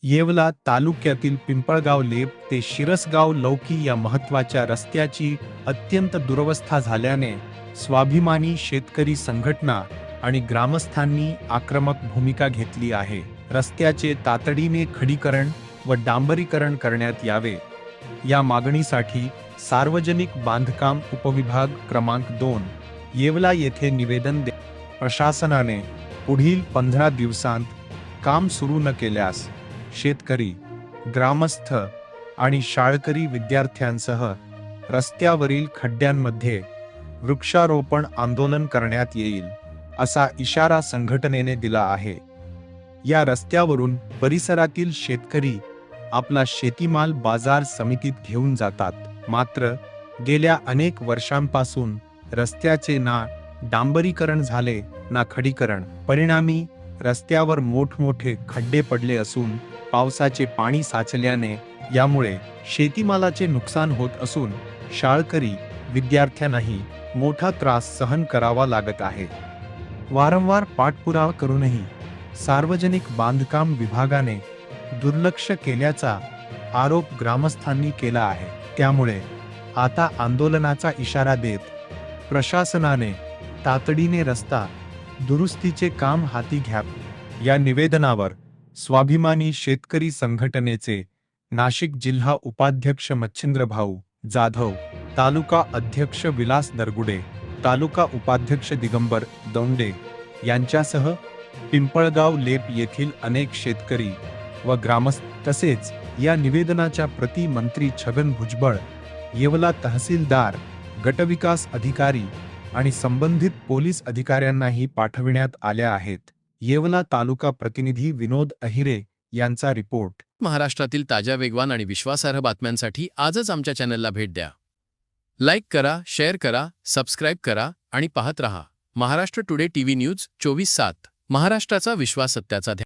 येवला तालुक्यातील पिंपळगाव लेप ते शिरसगाव लौकी या महत्त्वाच्या रस्त्याची अत्यंत दुरवस्था झाल्याने स्वाभिमानी शेतकरी संघटना आणि ग्रामस्थांनी आक्रमक भूमिका घेतली आहे। रस्त्याचे तातडीने खडीकरण व डांबरीकरण करण्यात यावे या मागणीसाठी सार्वजनिक बांधकाम उपविभाग क्रमांक 2 येवला येथे निवेदन प्रशासनाने पुढील 15 दिवसांत काम सुरू न केल्यास शेतकरी, ग्रामस्थ आणि शाळकरी विद्यार्थ्यांसह रस्त्यावरील खड्ड्यांमध्ये वृक्षारोपण आंदोलन करण्यात येईल असा इशारा संघटनेने दिला आहे। या रस्त्यावरून परिसरातील शेतकरी आपला शेतीमाल बाजार समितीत घेऊन जातात, मात्र गेल्या अनेक वर्षांपासून रस्त्याचे ना डांबरीकरण झाले ना खडीकरण। परिणामी रस्त्यावर मोठमोठे खड्डे पडले असून पावसाचे पाणी साचल्याने यामुळे शेतीमालाचे नुकसान होत असून शाळकरी विद्यार्थ्यांनाही मोठा त्रास सहन करावा लागत आहे। वारंवार पाठपुरावा करूनही सार्वजनिक बांधकाम विभागाने दुर्लक्ष केल्याचा आरोप ग्रामस्थांनी केला आहे। त्यामुळे आता आंदोलनाचा इशारा देत प्रशासनाने तातडीने रस्ता दुरुस्तीचे काम हाती घ्यावे। या निवेदनावर स्वाभिमानी शेतकरी संघटनेचे नाशिक जिल्हा उपाध्यक्ष मच्छिंद्रभाऊ जाधव, तालुका अध्यक्ष विलास दरगुडे, तालुका उपाध्यक्ष दिगंबर दौंडे यांच्यासह पिंपळगाव लेप येथील अनेक शेतकरी व ग्रामस्थ तसेच या निवेदनाच्या प्रति मंत्री छगन भुजबळ, येवला तहसीलदार, गटविकास अधिकारी आणि संबंधित पोलीस अधिकाऱ्यांनाही पाठविण्यात आल्या आहेत। येवला तालुका प्रतिनिधी विनोद अहिरे यांचा रिपोर्ट। महाराष्ट्रातील ताज्या, वेगवान आणि विश्वासार्ह बातम्यांसाठी आजच आमच्या चॅनलला भेट द्या। लाईक करा, शेअर करा, सबस्क्राईब करा आणि पाहत रहा महाराष्ट्र टुडे टीव्ही न्यूज 24/7। महाराष्ट्राचा विश्वास, सत्याचा ध्यास।